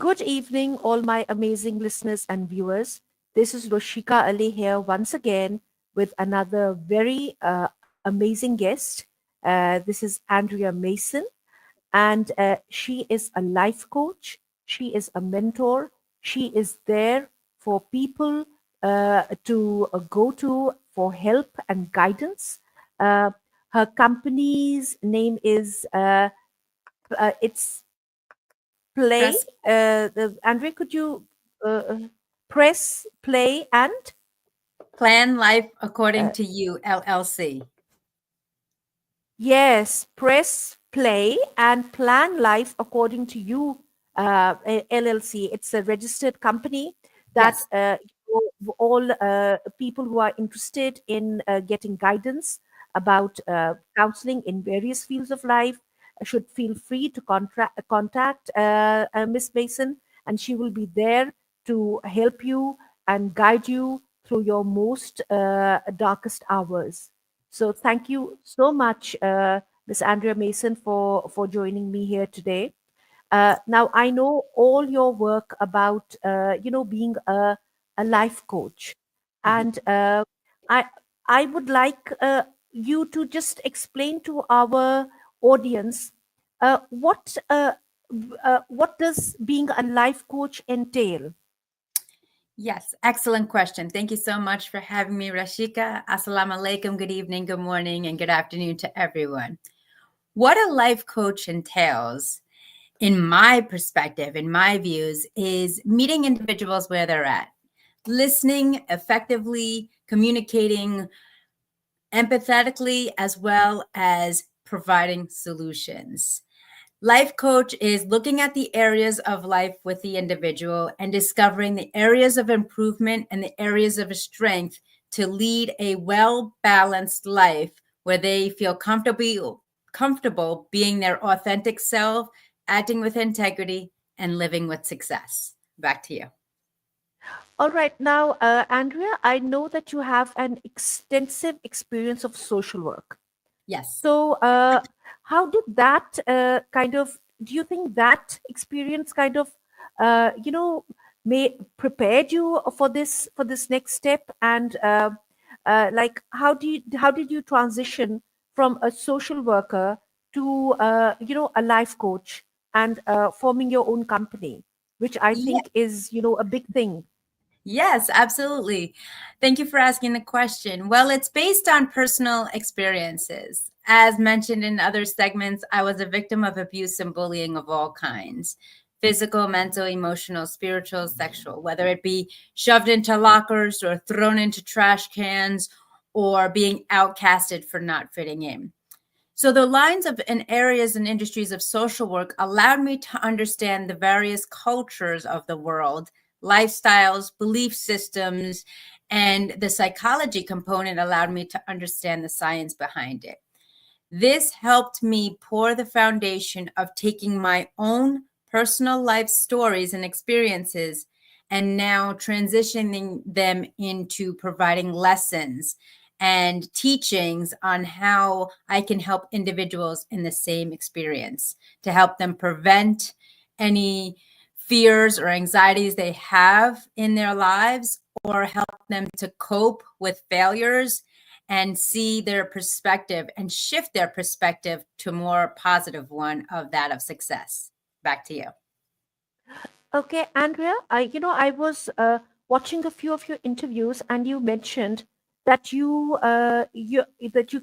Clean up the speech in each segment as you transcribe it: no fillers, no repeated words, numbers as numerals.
Good evening, all my amazing listeners and viewers. This is Roshika Ali here once again with another very amazing guest. This is Andrea Mason, and she is a life coach. She is a mentor. She is there for people to go to for help and guidance. Uh, Her company's name is it's play. Press Andre, could you press play and Plan Life uh, According to You, LLC. yes, press play and plan life according to you, LLC. It's a registered company that Yes. all people who are interested in getting guidance about counseling in various fields of life should feel free to contact Miss Mason, and she will be there to help you and guide you through your most darkest hours. So thank you so much, Miss Andrea Mason, for joining me here today. Now I know all your work about being a life coach, Mhm. and I I would like you to just explain to our audience what does being a life coach entail. Yes, excellent question. Thank you so much for having me, Rashika. Assalamu alaikum. Good evening, good morning, and good afternoon to everyone. What a life coach entails, in my perspective, in my views, is meeting individuals where they're at, listening effectively, communicating empathetically, as well as providing solutions. Life coach is looking at the areas of life with the individual and discovering the areas of improvement and the areas of strength to lead a well balanced life where they feel comfortable being their authentic self, acting with integrity, and living with success. Back to you. All right, now, Andrea, I know that you have an extensive experience of social work. Yes. So, how did that do you think that experience uh, you know, may prepared you for this next step? And like, how did you transition from a social worker to, a life coach and forming your own company, which I think is, a big thing. Yes, absolutely. Thank you for asking the question. Well, it's based on personal experiences. As mentioned in other segments, I was a victim of abuse and bullying of all kinds: physical, mental, emotional, spiritual, sexual, whether it be shoved into lockers or thrown into trash cans or being outcasted for not fitting in. So the lines of and areas and industries of social work allowed me to understand the various cultures of the world, lifestyles, belief systems, and the psychology component allowed me to understand the science behind it. This helped me pour the foundation of taking my own personal life stories and experiences and now transitioning them into providing lessons and teachings on how I can help individuals in the same experience to help them prevent any fears or anxieties they have in their lives or help them to cope with failures and see their perspective and shift their perspective to a more positive one of that of success. Back to you. Okay, Andrea, I was watching a few of your interviews, and you mentioned that you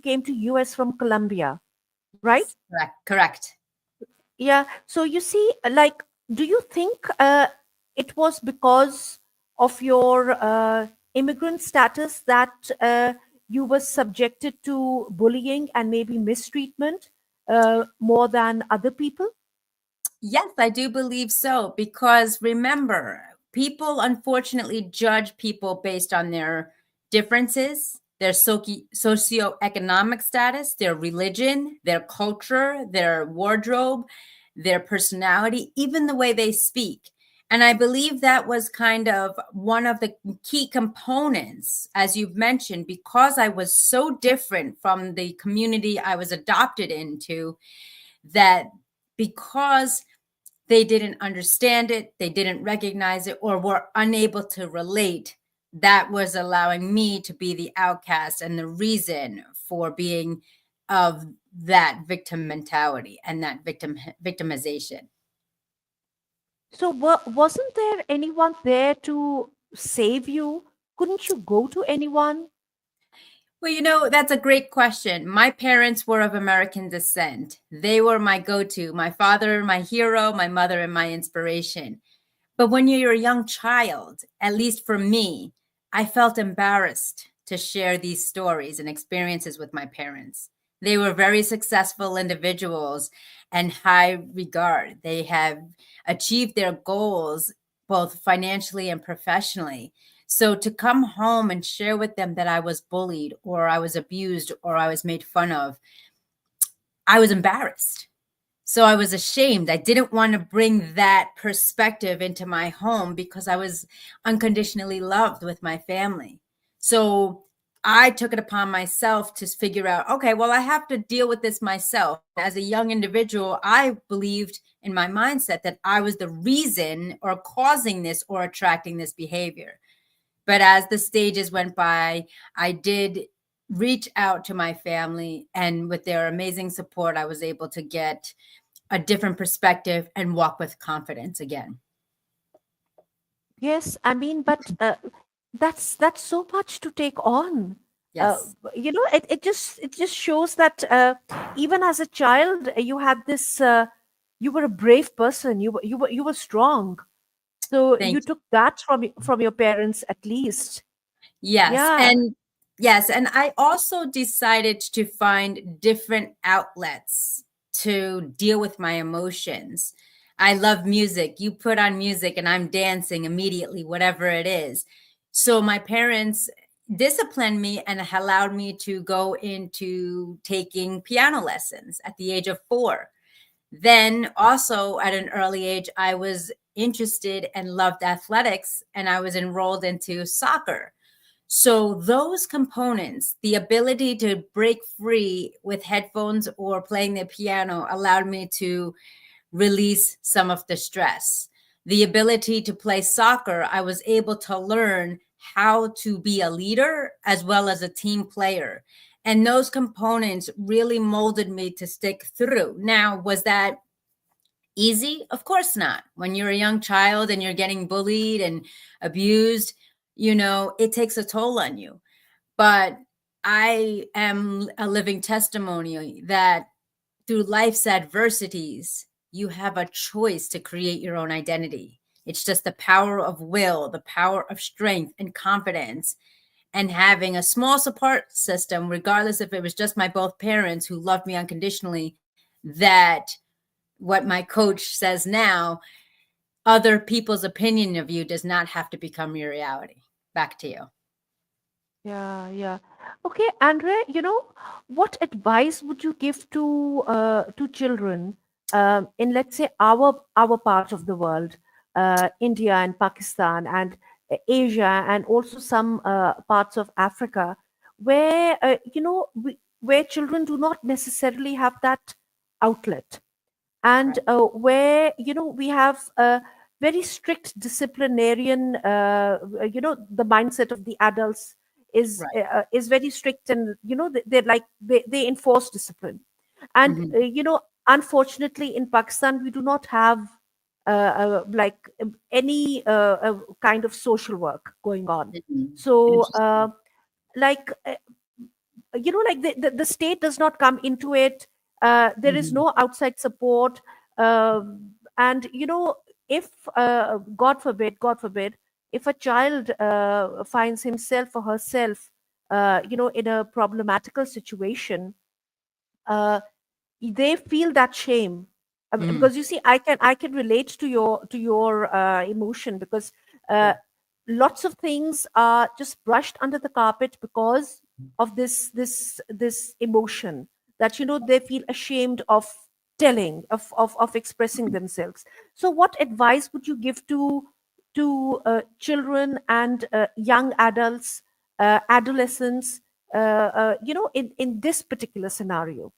came to US from Colombia, right? Correct. Correct. Yeah. So you see, like, do you think it was because of your immigrant status that you were subjected to bullying and maybe mistreatment more than other people? Yes, I do believe so. Because remember, people unfortunately judge people based on their differences, their socioeconomic status, their religion, their culture, their wardrobe, their personality, even the way they speak. And I believe that was kind of one of the key components, as you've mentioned, because I was so different from the community I was adopted into, that because they didn't understand it, they didn't recognize it, or were unable to relate, that was allowing me to be the outcast and the reason for being of that victim mentality and that victimization. So wasn't there anyone there to save you? Couldn't you go to anyone? Well, that's a great question. My parents were of American descent. They were my go to, my father, my hero, my mother, and my inspiration. But when you're a young child, at least for me, I felt embarrassed to share these stories and experiences with my parents. They were very successful individuals and high regard. They have achieved their goals both financially and professionally. So to come home and share with them that I was bullied or I was abused or I was made fun of, I was embarrassed. So I was ashamed. I didn't want to bring that perspective into my home because I was unconditionally loved with my family. So I took it upon myself to figure out, okay, well, I have to deal with this myself. As a young individual, I believed in my mindset that I was the reason or causing this or attracting this behavior. But as the stages went by, I did reach out to my family, and with their amazing support, I was able to get a different perspective and walk with confidence again. Yes, I mean, but that's so much to take on. Uh, Yes. it just shows that even as a child, you had this. You were a brave person. You were strong. So you Thank took that from your parents at least. Yes. Yeah. And I also decided to find different outlets to deal with my emotions. I love music. You put on music and I'm dancing immediately, whatever it is. So my parents disciplined me and allowed me to go into taking piano lessons at the age of 4. Then also at an early age, I was interested and loved athletics and I was enrolled into soccer. So, those components, the ability to break free with headphones or playing the piano, allowed me to release some of the stress. The ability to play soccer, I was able to learn how to be a leader as well as a team player. And those components really molded me to stick through. Now, was that easy? Of course not. When you're a young child and you're getting bullied and abused, it takes a toll on you. But I am a living testimony that through life's adversities, you have a choice to create your own identity. It's just the power of will, the power of strength and confidence, and having a small support system, regardless if it was just my both parents who loved me unconditionally, that what my coach says now, other people's opinion of you does not have to become your reality. Back to you. Yeah, yeah. Okay, Andre, what advice would you give to children in, let's say, our part of the world, India and Pakistan and Asia, and also some parts of Africa, where where children do not necessarily have that outlet, and Right. where we have a very strict disciplinarian, the mindset of the adults Right. is very strict, and they enforce discipline. And Mhm. unfortunately in Pakistan we do not have any kind of social work going on. Mhm. So Interesting. like the state does not come into it. There is Mhm. no outside support. And if god forbid if a child finds himself or herself in a problematical situation, uh, they feel that shame. Mhm. Because you see, I can relate to your emotion, because uh, Yeah. lots of things are just brushed under the carpet because of this emotion, that they feel ashamed of telling, of expressing themselves. So what advice would you give to children and young adults, adolescents, in this particular scenario?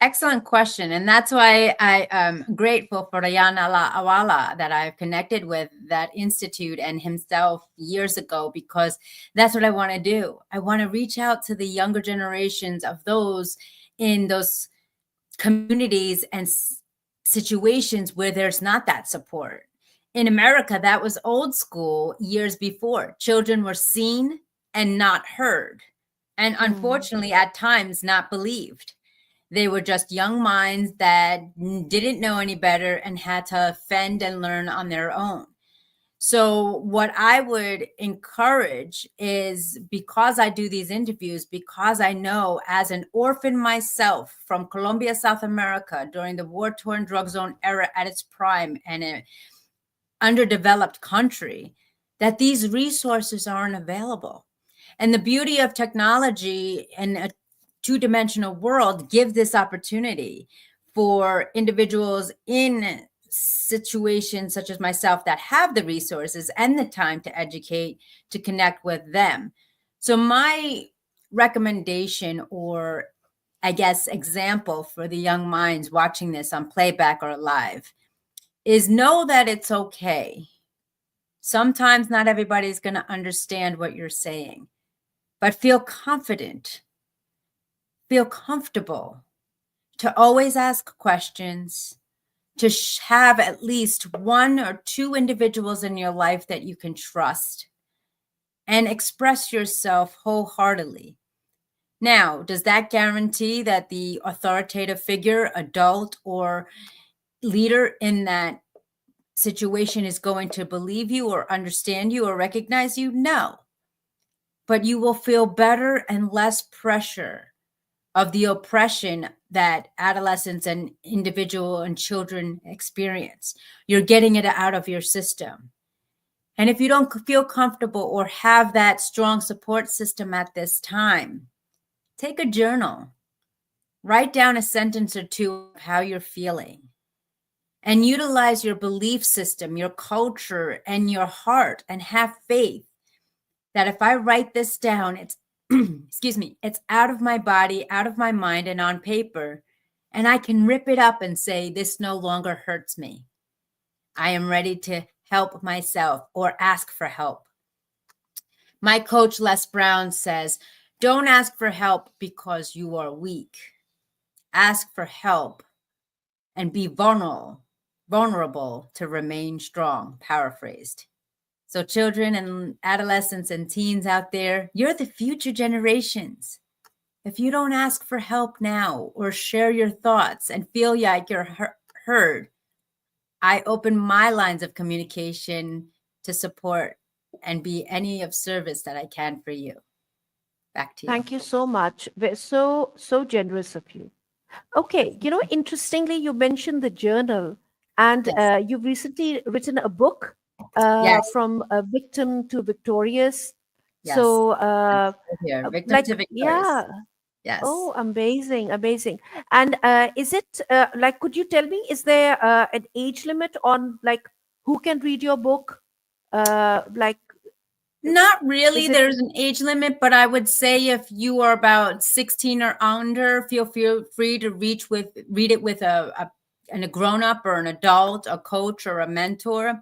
Excellent question. And that's why I am grateful for Rayana Awala that I've connected with that institute and himself years ago, because that's what I want to do. I want to reach out to the younger generations of those in those communities and situations where there's not that support. In America, that was old school years before. Children were seen and not heard, and Hmm. unfortunately, at times, not believed. They were just young minds that didn't know any better and had to fend and learn on their own. So, what I would encourage is, because I do these interviews, because I know as an orphan myself from Colombia, South America, during the war torn drug zone era at its prime and an underdeveloped country, that these resources aren't available. And the beauty of technology and a two-dimensional world give this opportunity for individuals in situations such as myself that have the resources and the time to educate, to connect with them. So my recommendation, or I guess example for the young minds watching this on playback or live, is know that it's okay. Sometimes not everybody's going to understand what you're saying, but feel confident, feel comfortable to always ask questions, to have at least one or two individuals in your life that you can trust, and express yourself wholeheartedly. Now, does that guarantee that the authoritative figure, adult, or leader in that situation is going to believe you or understand you or recognize you? No. But you will feel better and less pressure of the oppression that adolescents and individual and children experience. You're getting it out of your system. And if you don't feel comfortable or have that strong support system at this time, take a journal, write down a sentence or two of how you're feeling, and utilize your belief system, your culture, and your heart, and have faith that if I write this down, it's excuse me, it's out of my body, out of my mind, and on paper, and I can rip it up and say, this no longer hurts me. I am ready to help myself or ask for help. My coach, Les Brown, says, don't ask for help because you are weak. Ask for help and be vulnerable to remain strong, paraphrased. So, children and adolescents and teens out there, you're the future generations. If you don't ask for help now or share your thoughts and feel like you're heard, I open my lines of communication to support and be any of service that I can for you. Back to you. Thank you so much. So generous of you. Okay, interestingly, you mentioned the journal, and Yes. you've recently written a book, Yes. from a victim to victorious. Yes. So, I'm still here. Victim like, to victorious. yeah. Yes. Oh, amazing, amazing. And is it like, could you tell me, is there an age limit on like who can read your book? Like, Not really. is it? There's an age limit, but I would say if you are about 16 or under, feel free to read it with a grown up or an adult, a coach or a mentor.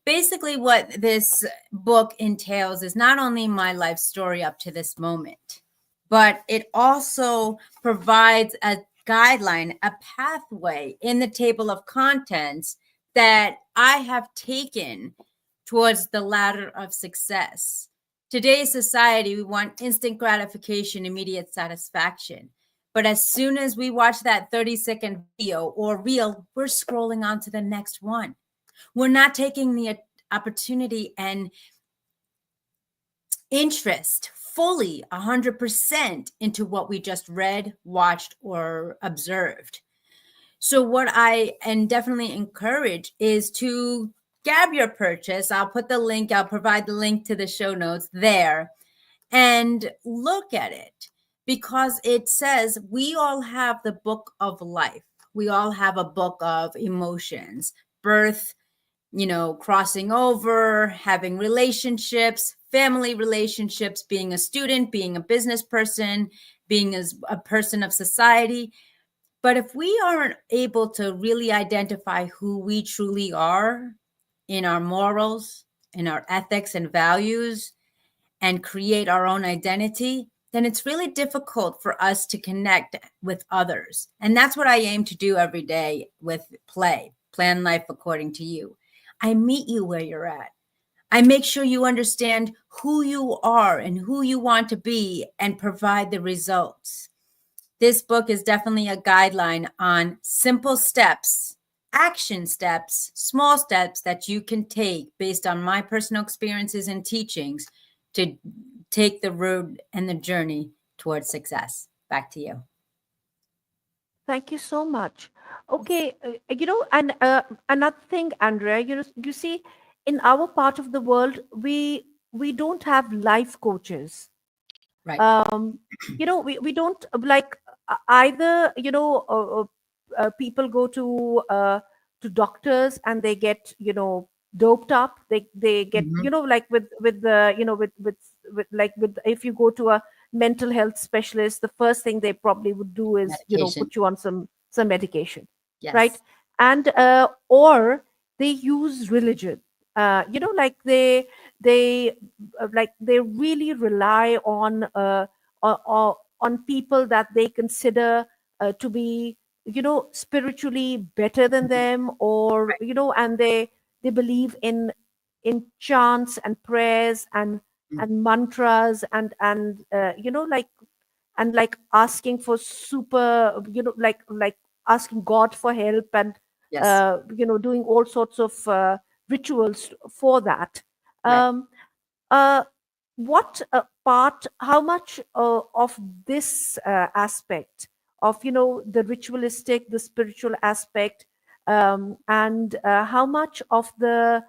Basically, what this book entails is not only my life story up to this moment, but it also provides a guideline, a pathway in the table of contents that I have taken towards the ladder of success. Today's society, we want instant gratification, immediate satisfaction. But as soon as we watch that 30-second video or reel, we're scrolling on to the next one. We're not taking the opportunity and interest fully 100% into what we just read, watched, or observed. So, what I and definitely encourage is to grab your purchase. I'll put the link, I'll provide the link to the show notes there, and look at it, because it says we all have the book of life. We all have a book of emotions, birth, crossing over, having relationships, family relationships, being a student, being a business person, being a person of society. But if we aren't able to really identify who we truly are in our morals, in our ethics and values, and create our own identity, then it's really difficult for us to connect with others. And that's what I aim to do every day with Plan Life According to You. I meet you where you're at. I make sure you understand who you are and who you want to be and provide the results. This book is definitely a guideline on simple steps, action steps, small steps that you can take based on my personal experiences and teachings to take the road and the journey towards success. Back to you. Thank you so much. Okay, and another thing, Andrea, you see, in our part of the world, we don't have life coaches. Right. We don't like either people go to doctors and they get doped up, they get Mm-hmm. like with the with like with if you go to a mental health specialist, the first thing they probably would do is Medication. put you on some medication, right? Yes. And or they use religion, like they really rely on people that they consider to be spiritually better than Mhm. them, or and they believe in chants and prayers Mm. and mantras and like asking for super like asking god for help and Yes. doing all sorts of rituals for that. Right. um what part how much of this aspect of the ritualistic, the spiritual aspect, and how much of the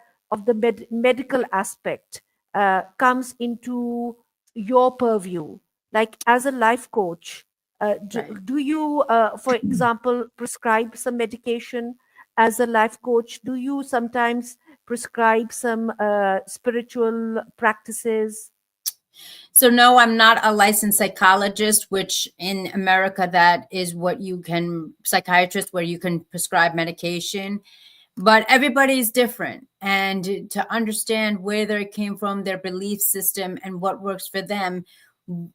medical aspect comes into your purview, like as a life coach? Right. Do you for example prescribe some medication? As a life coach, do you sometimes prescribe some spiritual practices? So no, I'm not a licensed psychologist, which in America that is what you can psychiatrist where you can prescribe medication. But everybody's different, and to understand where they came from, their belief system, and what works for them,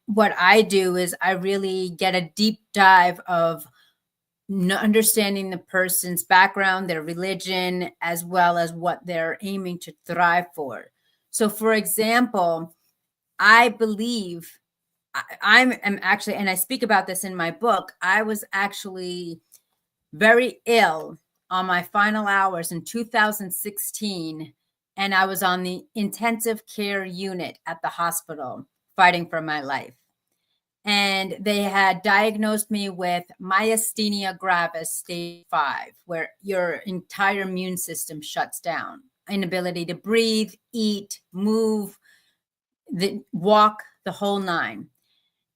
what I do is I really get a deep dive of understanding the person's background, their religion, as well as what they're aiming to thrive for. So, for example, I believe am actually, and I speak about this in my book, I was actually very ill on my final hours in 2016, and I was on the intensive care unit at the hospital fighting for my life. And they had diagnosed me with myasthenia gravis stage 5, where your entire immune system shuts down, inability to breathe, eat, move, walk, the whole nine.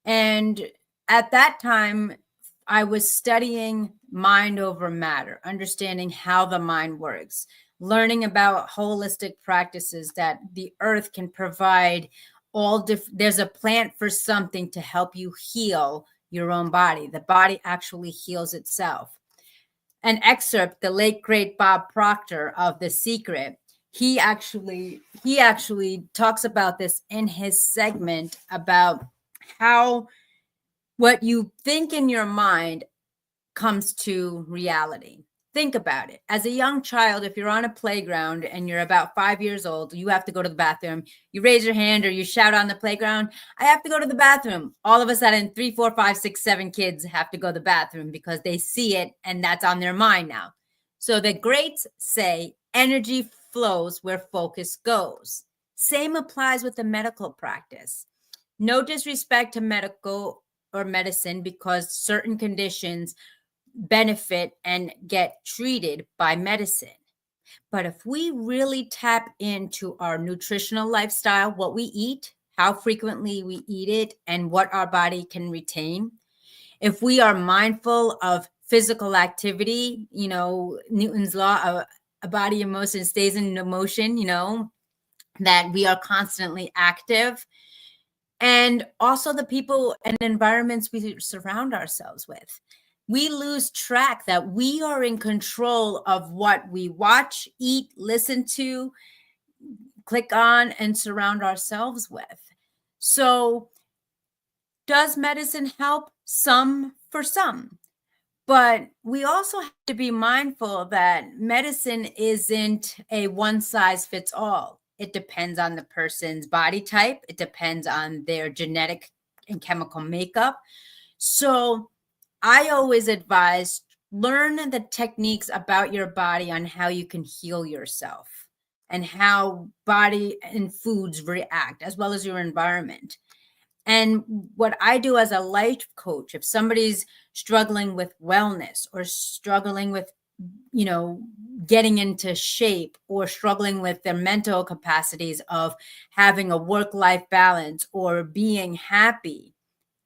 And at that time, I was studying mind over matter, understanding how the mind works, learning about holistic practices that the earth can provide. There's a plant for something to help you heal your own body. The body actually heals itself. An excerpt, the late great Bob Proctor of The Secret, he actually talks about this in his segment about how what you think in your mind comes to reality. Think about it. As a young child, if you're on a playground and you're about 5 years old, you have to go to the bathroom. You raise your hand or you shout on the playground, I have to go to the bathroom. All of a sudden, 3, 4, 5, 6, 7 kids have to go to the bathroom because they see it and that's on their mind now. So the greats say energy flows where focus goes. Same applies with the medical practice. No disrespect to medical or medicine because certain conditions benefit and get treated by medicine. But if we really tap into our nutritional lifestyle, what we eat, how frequently we eat it, and what our body can retain, if we are mindful of physical activity, Newton's law of a body in motion stays in motion, that we are constantly active, and also the people and environments we surround ourselves with. we lose track that we are in control of what we watch, eat, listen to, click on, and surround ourselves with. So, does medicine help? Some for some. But we also have to be mindful that medicine isn't a one size fits all. It depends on the person's body type, it depends on their genetic and chemical makeup. So I always advise learn the techniques about your body on how you can heal yourself and how body and foods react, as well as your environment. And what I do as a life coach, if somebody's struggling with wellness or struggling with, you know, getting into shape or struggling with their mental capacities of having a work life balance or being happy,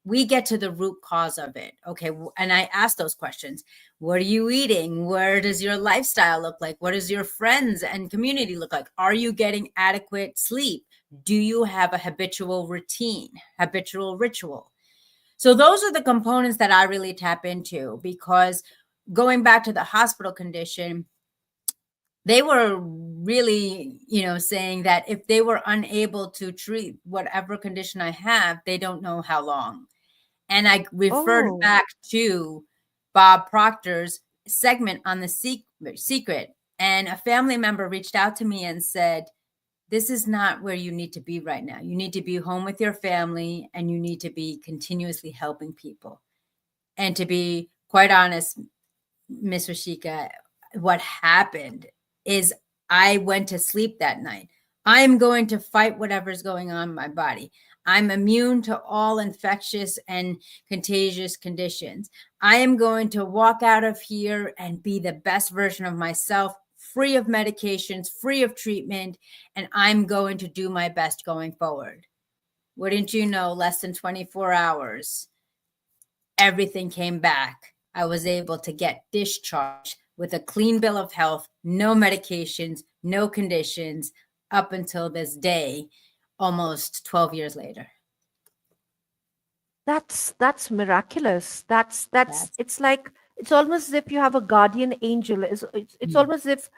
we get to the root cause of it. Okay. And I ask those questions. What are you eating? Where does your lifestyle look like? What does your friends and community look like? Are you getting adequate sleep? Do you have a habitual routine, habitual ritual? So those are the components that I really tap into, because going back to the hospital condition, they were really, saying that if they were unable to treat whatever condition I have, they don't know how long. And I referred Oh, back to Bob Proctor's segment on the secret. And a family member reached out to me and said, this is not where you need to be right now. You need to be home with your family and you need to be continuously helping people. And to be quite honest, Miss Rashika, what happened is I went to sleep that night. I'm going to fight whatever's going on in my body. I'm immune to all infectious and contagious conditions. I am going to walk out of here and be the best version of myself, free of medications, free of treatment, and I'm going to do my best going forward. Wouldn't you know, less than 24 hours, everything came back. I was able to get discharged with a clean bill of health, no medications, no conditions, up until this day, almost 12 years later. that's miraculous. That's That's it's like it's almost as if you have a guardian angel. It's mm, almost as if,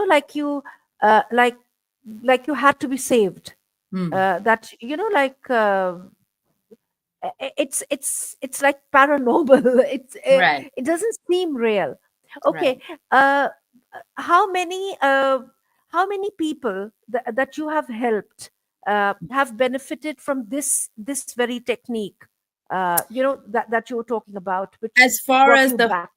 like you uh like like you had to be saved. mm, That, it's like paranormal. right, It doesn't seem real. Okay. right. uh how many uh how many people that you have helped have benefited from this very technique, that you were talking about, which As far brought as you the back?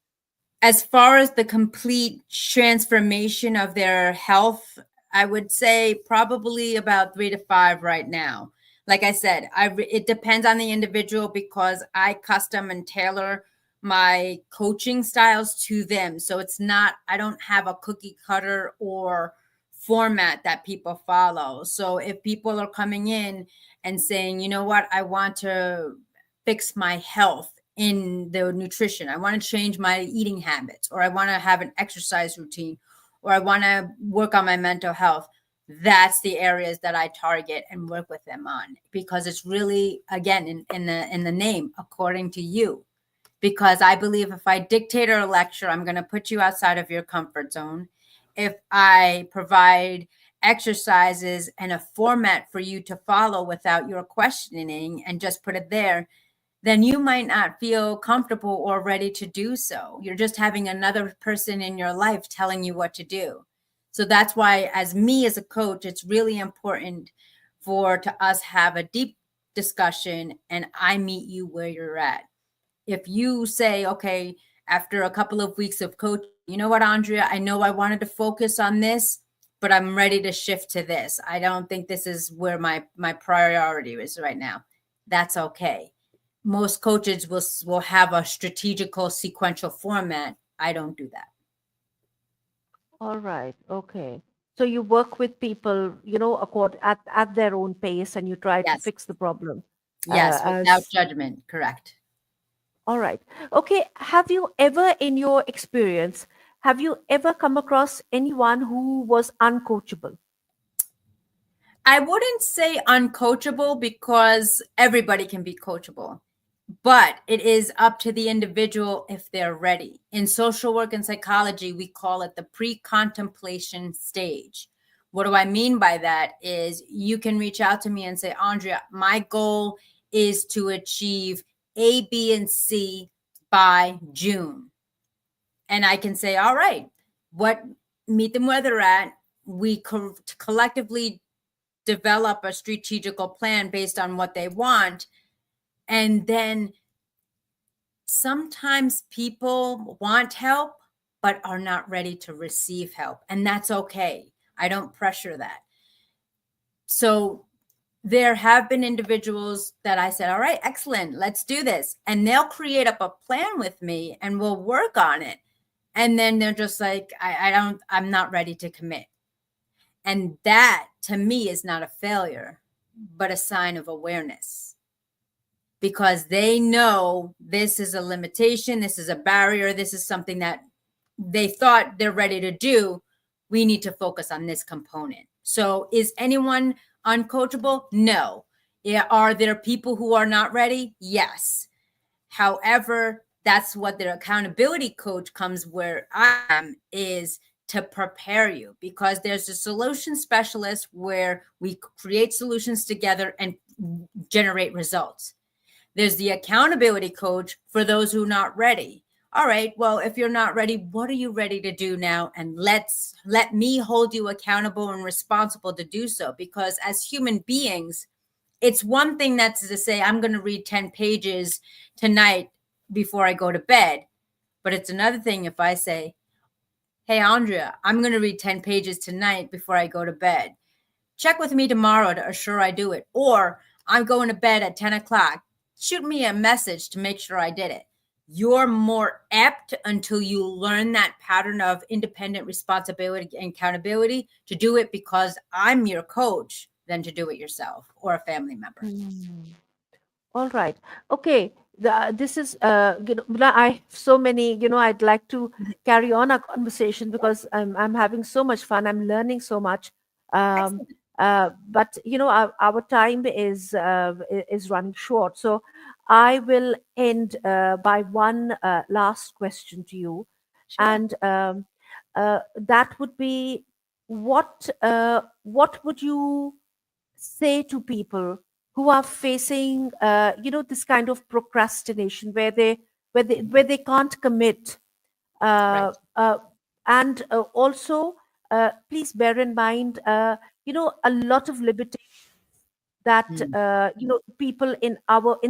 as far as the complete transformation of their health, I would say probably about 3 to 5 right now. Like I said, it depends on the individual because I custom and tailor my coaching styles to them. So it's not, I don't have a cookie cutter or format that people follow. So if people are coming in and saying, you know what, I want to fix my health in the nutrition. I want to change my eating habits, or I want to have an exercise routine, or I want to work on my mental health. That's the areas that I target and work with them on, because it's really, again, in the name, according to you. Because I believe if I dictate or lecture, I'm going to put you outside of your comfort zone. If I provide exercises and a format for you to follow without your questioning and just put it there, then you might not feel comfortable or ready to do so. You're just having another person in your life telling you what to do. So that's why, as me as a coach, it's really important for to us have a deep discussion and I meet you where you're at. If you say, okay, after a couple of weeks of coaching, you know what, Andrea, I know I wanted to focus on this, but I'm ready to shift to this. I don't think this is where my priority is right now. That's okay. Most coaches will have a strategical sequential format. I don't do that. All right. Okay. So you work with people, at their own pace, and you try to Yes. fix the problem. Yes, without As judgment. Correct. All right. Okay. Have you ever, in your experience, have you ever come across anyone who was uncoachable? I wouldn't say uncoachable because everybody can be coachable. but it is up to the individual if they're ready. In social work and psychology, we call it the pre-contemplation stage. What do I mean by that is you can reach out to me and say, Andrea, my goal is to achieve A, B, and C by June. And I can say, all right, what meet them where they're at. We collectively develop a strategical plan based on what they want. And then sometimes people want help, but are not ready to receive help. And that's okay. I don't pressure that. So there have been individuals that I said, all right, excellent, let's do this. And they'll create up a plan with me and we'll work on it. And then they're just like, I'm not ready to commit. And that to me is not a failure, but a sign of awareness, because they know this is a limitation, this is a barrier, this is something that they thought they're ready to do. We need to focus on this component. So is anyone uncoachable? No. Yeah, are there people who are not ready? Yes. However, that's what the accountability coach comes where I am, is to prepare you, because there's a solution specialist where we create solutions together and generate results. There's the accountability coach for those who are not ready. All right, well, if you're not ready, what are you ready to do now? And let me hold you accountable and responsible to do so. Because as human beings, it's one thing that's to say, I'm going to read 10 pages tonight before I go to bed. But it's another thing if I say, hey, Andrea, I'm going to read 10 pages tonight before I go to bed. Check with me tomorrow to assure I do it. Or I'm going to bed at 10 o'clock. Shoot me a message to make sure I did it. You're more apt, until you learn that pattern of independent responsibility and accountability, to do it because I'm your coach than to do it yourself or a family member. Hmm. All right. Okay. This is, I have so many, I'd like to carry on our conversation because I'm having so much fun. I'm learning so much. Um, Excellent. but, our time is running short. So I will end by one last question to you. Sure. And that would be, what would you say to people who are facing this kind of procrastination where they can't commit, uh, Right. uh, and also please bear in mind, a lot of limitations that Mm, people in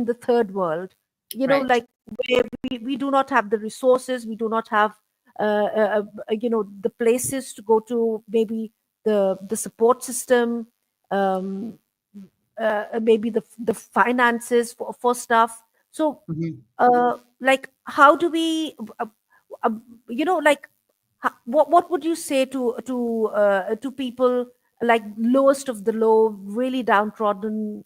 the third world, right. like where we do not have the resources, we do not have the places to go to, maybe the support system, um, maybe the finances for stuff. So Mhm. like how do we uh, like what would you say to people like lowest of the low, really downtrodden,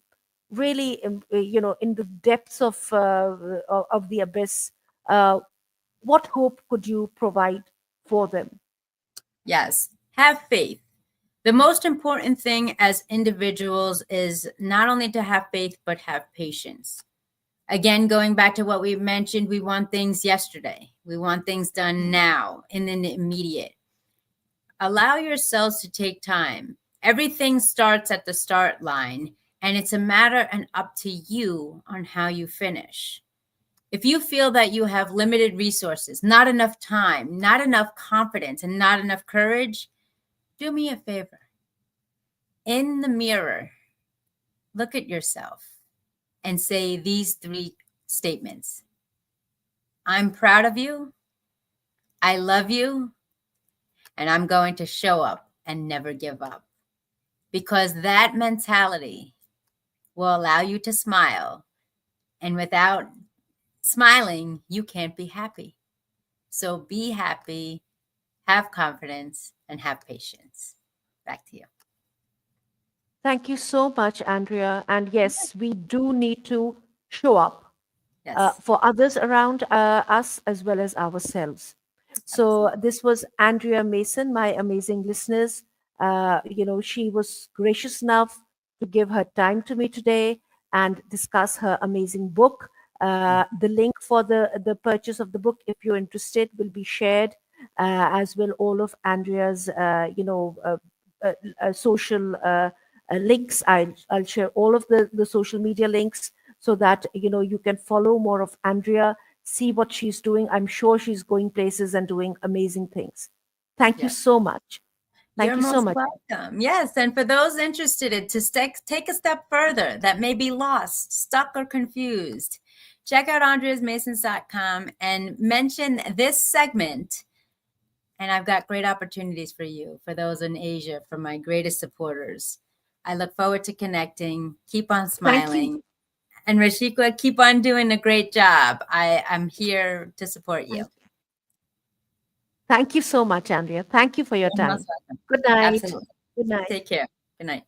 really in the depths of the abyss? What hope could you provide for them? Yes. Have faith. The most important thing as individuals is not only to have faith, but have patience. Again, going back to what we mentioned, we want things yesterday. We want things done now in the immediate. Allow yourselves to take time. Everything starts at the start line, and it's a matter and up to you on how you finish. If you feel that you have limited resources, not enough time, not enough confidence, and not enough courage, do me a favor. In the mirror, look at yourself and say these three statements: I'm proud of you, I love you, and I'm going to show up and never give up. Because that mentality will allow you to smile. And without smiling, you can't be happy. So be happy, have confidence, and have patience. Back to you. Thank you so much, Andrea. And yes, we do need to show up Yes, for others around us as well as ourselves. So absolutely. this was Andrea Mason, my amazing listeners. She was gracious enough to give her time to me today and discuss her amazing book, The link for the purchase of the book, if you're interested, will be shared, as will all of Andrea's, social links. I'll share all of the social media links so that you can follow more of Andrea, see what she's doing. I'm sure she's going places and doing amazing things. Thank you Yeah. so much. You're Thank you so most much. welcome. Yes. And for those interested to take a step further that may be lost, stuck, or confused, check out andreasmasons.com and mention this segment. And I've got great opportunities for you, for those in Asia, for my greatest supporters. I look forward to connecting. Keep on Thank you. smiling. And Rashika, keep on doing a great job. I'm here to support you. Thank you so much, Andrea. Thank you for your You're most time. welcome. Good night. Absolutely. Good night. Take care. Good night.